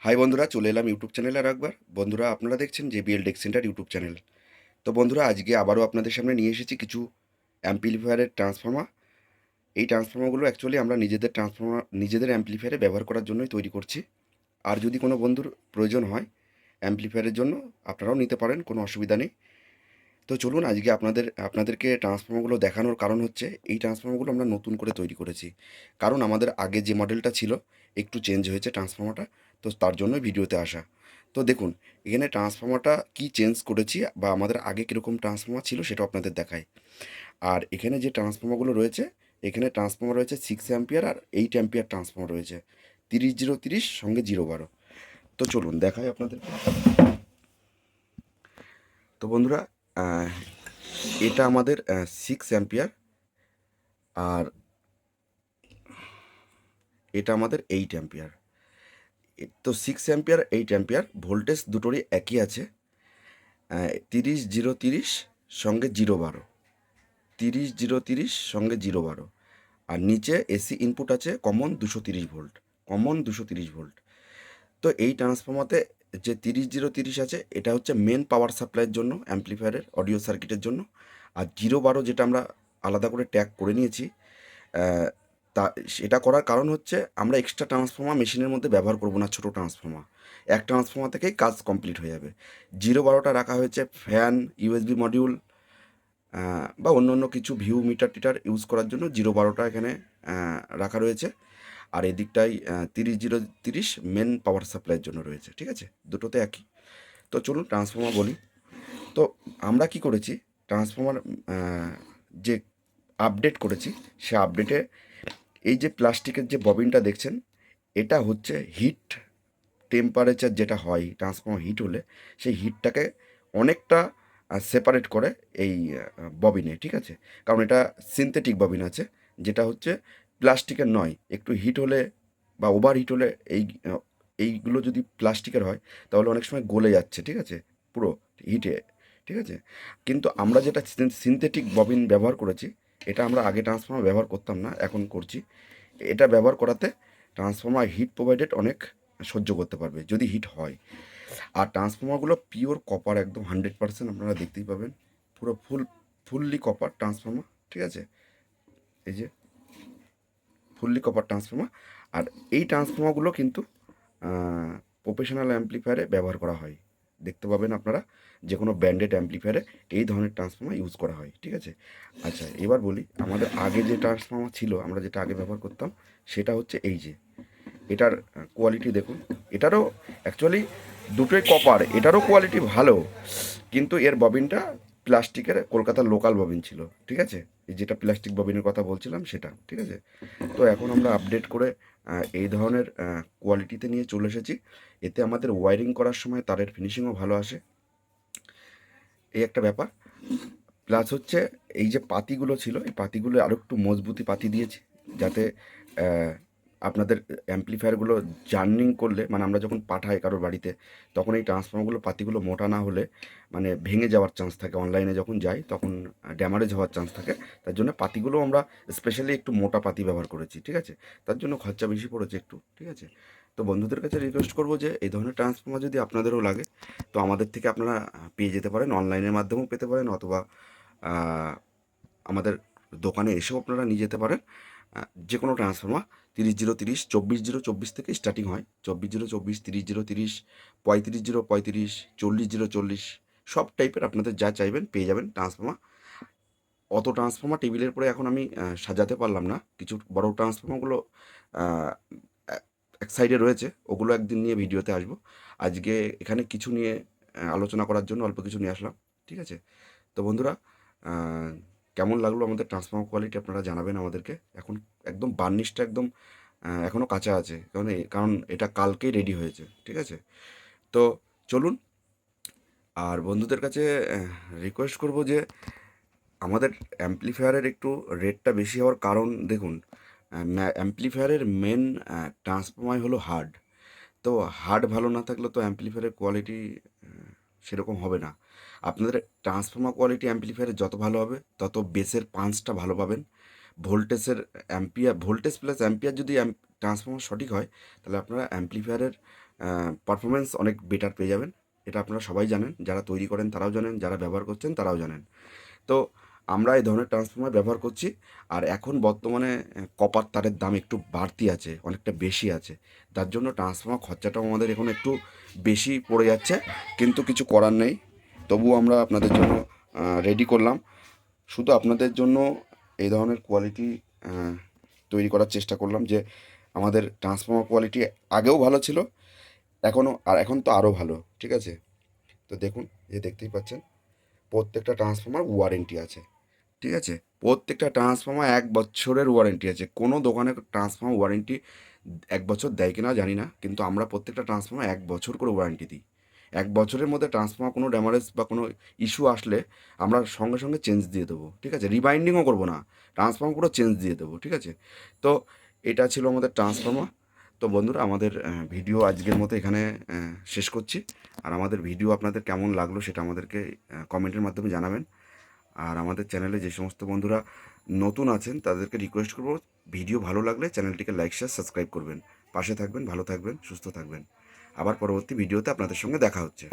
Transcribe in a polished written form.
High বন্ধুরা, চলে এলাম ইউটিউব চ্যানেলে আর একবার। বন্ধুরা, আপনারা দেখছেন JBL tech centre YouTube channel. তো বন্ধুরা, আজকে আবারও আপনাদের সামনে নিয়ে এসেছি কিছু অ্যাম্পলিফায়ারের ট্রান্সফর্মার। এই ট্রান্সফর্মারগুলো অ্যাকচুয়ালি আমরা নিজেদের অ্যাম্পলিফায়ারে ব্যবহার করার জন্যই তৈরি করছি। আর যদি কোনো বন্ধুর প্রয়োজন হয় অ্যাম্পলিফায়ারের জন্য, আপনারাও নিতে পারেন, কোনো অসুবিধা নেই। তো চলুন, আজকে আপনাদেরকে ট্রান্সফর্মারগুলো দেখানোর কারণ হচ্ছে এই ট্রান্সফর্মারগুলো আমরা নতুন করে তৈরি করেছি। কারণ আমাদের আগে যে মডেলটা ছিল একটু চেঞ্জ হয়েছে ট্রান্সফর্মারটা, তো তার জন্যই ভিডিওতে আসা। তো দেখুন, এখানে ট্রান্সফর্মারটা কি চেঞ্জ করেছি বা আমাদের আগে কীরকম ট্রান্সফর্মার ছিল সেটা আপনাদের দেখায়। আর এখানে যে ট্রান্সফর্মারগুলো রয়েছে, এখানে ট্রান্সফর্মার রয়েছে 6 অ্যাম্পিয়ার আর 8 অ্যাম্পিয়ার ট্রান্সফর্মার রয়েছে, 30-0-30 সঙ্গে 0-12। তো চলুন দেখাই আপনাদের। তো বন্ধুরা, আহ, এটা আমাদের 6 অ্যাম্পিয়ার আর এটা আমাদের 8 অ্যাম্পিয়ার। তো 6 অ্যাম্পিয়ার 8 অ্যাম্পিয়ার ভোল্টেজ দুটোরই একই আছে, 30-0-30 সঙ্গে 0-12, 30-0-30 সঙ্গে 0-12। আর নিচে এসি ইনপুট আছে কমন 230 ভোল্ট, কমন 230 ভোল্ট। তো এই ট্রান্সফর্মাতে যে 30-0-30 আছে, এটা হচ্ছে মেন পাওয়ার সাপ্লাইয়ের জন্য, অ্যাম্পলিফায়ারের অডিও সার্কিটের জন্য। আর 0-12 যেটা আমরা আলাদা করে ট্যাগ করে নিয়েছি, আহ, তা সেটা করার কারণ হচ্ছে আমরা এক্সট্রা ট্রান্সফর্মার মেশিনের মধ্যে ব্যবহার করব না, ছোটো ট্রান্সফর্মার। এক ট্রান্সফর্মার থেকেই কাজ কমপ্লিট হয়ে যাবে। 0-12টা রাখা হয়েছে ফ্যান, ইউএসবি মডিউল বা অন্য অন্য কিছু ভিউ মিটার টিটার ইউজ করার জন্য 0-12টা এখানে রাখা রয়েছে। আর এদিকটাই 30-0-30 মেন পাওয়ার সাপ্লাইয়ের জন্য রয়েছে। ঠিক আছে, দুটোতে একই। তো চলুন ট্রান্সফর্মার বলি। তো আমরা কি করেছি, ট্রান্সফর্মার যে আপডেট করেছি, সে আপডেটে এই যে প্লাস্টিকের যে ববিনটা দেখছেন, এটা হচ্ছে হিট টেম্পারেচার যেটা হয় ট্রান্সফর্মার হিট হলে, সেই হিটটাকে অনেকটা সেপারেট করে এই ববিনে। ঠিক আছে, কারণ এটা সিনথেটিক ববিন আছে, যেটা হচ্ছে প্লাস্টিকের নয়। একটু হিট হলে বা ওভার হিট হলে এইগুলো যদি প্লাস্টিকের হয় তাহলে অনেক সময় গলে যাচ্ছে। ঠিক আছে, পুরো হিটে। ঠিক আছে, কিন্তু আমরা যেটা সিনথেটিক ববিন ব্যবহার করেছি, এটা আমরা আগে ট্রান্সফর্মার ব্যবহার করতাম না, এখন করছি। এটা ব্যবহার করাতে ট্রান্সফর্মার হিট প্রোভাইডেড অনেক সহ্য করতে পারবে যদি হিট হয়। আর ট্রান্সফর্মারগুলো পিওর কপার, একদম 100%, আপনারা দেখতেই পাবেন পুরো ফুললি কপার ট্রান্সফর্মার। ঠিক আছে, এই যে ফুললি কপার ট্রান্সফর্মার। আর এই ট্রান্সফর্মারগুলো কিন্তু প্রফেশনাল অ্যাম্পলিফায়ারে ব্যবহার করা হয়। দেখতে পাবেন আপনারা যে কোনো ব্র্যান্ডেড অ্যাম্পলিফায়ারে এই ধরনের ট্রান্সফর্মার ইউজ করা হয়। ঠিক আছে, আচ্ছা এবার বলি আমাদের আগে যে ট্রান্সফর্মার ছিল, আমরা যেটা আগে ব্যবহার করতাম, সেটা হচ্ছে এই যে এটার কোয়ালিটি দেখুন। এটারও অ্যাকচুয়ালি দুটোই কপার, এটারও কোয়ালিটি ভালো, কিন্তু এর ববিনটা প্লাস্টিকের কলকাতার লোকাল ববিন ছিল। ঠিক আছে, এই যেটা প্লাস্টিক ববিনের কথা বলছিলাম সেটা। ঠিক আছে, তো এখন আমরা আপডেট করে এই ধরনের কোয়ালিটিতে নিয়ে চলে এসেছি। এতে আমাদের ওয়ারিং করার সময় তারের ফিনিশিংও ভালো আসে, এই একটা ব্যাপার। প্লাস হচ্ছে এই যে পাতিগুলো ছিল, এই পাতিগুলো আরও একটু মজবুতি পাতি দিয়েছি, যাতে আপনাদের অ্যাম্পলিফায়ারগুলো জার্নিং করলে, মানে আমরা যখন পাঠাই কারোর বাড়িতে, তখন এই ট্রান্সফর্মারগুলো পাতিগুলো মোটা না হলে মানে ভেঙে যাওয়ার চান্স থাকে, অনলাইনে যখন যাই তখন ড্যামারেজ হওয়ার চান্স থাকে। তার জন্য পাতিগুলো আমরা স্পেশালি একটু মোটা পাতি ব্যবহার করেছি। ঠিক আছে, তার জন্য খরচা বেশি পড়েছে একটু। ঠিক আছে, তো বন্ধুদের কাছে রিকোয়েস্ট করবো যে এই ধরনের ট্রান্সফর্মার যদি আপনাদেরও লাগে, তো আমাদের থেকে আপনারা পেয়ে যেতে পারেন, অনলাইনের মাধ্যমেও পেতে পারেন, অথবা আমাদের দোকানে এসেও আপনারা নিয়ে যেতে পারেন। যে কোনো ট্রান্সফর্মার 30-0-30, 24-0-24 থেকে স্টার্টিং হয়, 24-0-24, 30-0-30, 35-0-35, 40-0-40, সব টাইপের আপনাদের যা চাইবেন পেয়ে যাবেন ট্রান্সফর্মার। অত ট্রান্সফর্মার টেবিলের পরে এখন আমি সাজাতে পারলাম না, কিছু বড় ট্রান্সফর্মারগুলো এক সাইডে রয়েছে, ওগুলো একদিন নিয়ে ভিডিওতে আসবো। আজকে এখানে কিছু নিয়ে আলোচনা করার জন্য অল্প কিছু নিয়ে আসলাম। ঠিক আছে, তো বন্ধুরা, আহ, কেমন লাগলো আমাদের ট্রান্সফর্মার কোয়ালিটি আপনারা জানাবেন আমাদেরকে। এখন একদম বার্নিশটা একদম এখনও কাঁচা আছে, কারণ এটা কালকেই রেডি হয়েছে। ঠিক আছে, তো চলুন। আর বন্ধুদের কাছে রিকোয়েস্ট করব যে আমাদের অ্যাম্পলিফায়ারের একটু রেটটা বেশি হওয়ার কারণ দেখুন, অ্যাম্পলিফায়ারের মেন ট্রান্সফর্মার হলো হার্ড। তো হার্ড ভালো না থাকলে তো অ্যাম্পলিফায়ারের কোয়ালিটি সেরকম হবে না। আপনাদের ট্রান্সফর্মার কোয়ালিটি অ্যাম্পলিফায়ারের যত ভালো হবে, তত বেসের পাঞ্চটা ভালো পাবেন। ভোল্টেজের ভোল্টেজ প্লাস অ্যাম্পিয়ার যদি ট্রান্সফর্মার সঠিক হয় তাহলে আপনারা অ্যাম্প্লিফায়ারের পারফরমেন্স অনেক বেটার পেয়ে যাবেন। এটা আপনারা সবাই জানেন, যারা তৈরি করেন তারাও জানেন, যারা ব্যবহার করছেন তারাও জানেন। তো আমরা এই ধরনের ট্রান্সফর্মার ব্যবহার করছি। আর এখন বর্তমানে কপার তারের দাম একটু বাড়তি আছে, অনেকটা বেশি আছে, তার জন্য ট্রান্সফর্মার খরচাটাও আমাদের এখন একটু বেশি পড়ে যাচ্ছে, কিন্তু কিছু করার নেই। তবুও আমরা আপনাদের জন্য রেডি করলাম, শুধু আপনাদের জন্য এই ধরনের কোয়ালিটি তৈরি করার চেষ্টা করলাম, যে আমাদের ট্রান্সফর্মার কোয়ালিটি আগেও ভালো ছিল, এখন তো আরও ভালো, ঠিক আছে? তো দেখুন, যে দেখতেই পাচ্ছেন প্রত্যেকটা ট্রান্সফর্মার ওয়ারেন্টি আছে, ঠিক আছে? প্রত্যেকটা ট্রান্সফর্মার 1 বছরের ওয়ারেন্টি আছে। কোনো দোকানে ট্রান্সফর্মার ওয়ারেন্টি 1 বছর দেয় কিনা জানি না, কিন্তু আমরা প্রত্যেকটা ট্রান্সফর্মার 1 বছর করে ওয়ারেন্টি দিই। 1 বছরের মধ্যে ট্রান্সফর্মার কোনো ড্যামারেজ বা কোনো ইস্যু আসলে আমরা সঙ্গে সঙ্গে চেঞ্জ দিয়ে দেবো, ঠিক আছে? রিবাইন্ডিংও করবো না, ট্রান্সফর্মার পুরো চেঞ্জ দিয়ে দেবো, ঠিক আছে? তো এটা ছিল আমাদের ট্রান্সফর্মার। তো বন্ধুরা, আমাদের ভিডিও আজকের মতো এখানে শেষ করছি। আর আমাদের ভিডিও আপনাদের কেমন লাগলো সেটা আমাদেরকে কমেন্টের মাধ্যমে জানাবেন। আর আমাদের চ্যানেলে যে সমস্ত বন্ধুরা নতুন আছেন তাদেরকে রিকোয়েস্ট করব, ভিডিও ভালো লাগলে চ্যানেলটিকে লাইক শেয়ার সাবস্ক্রাইব করবেন। পাশে থাকবেন, ভালো থাকবেন, সুস্থ থাকবেন। আবার পরবর্তী ভিডিওতে আপনাদের সঙ্গে দেখা হচ্ছে।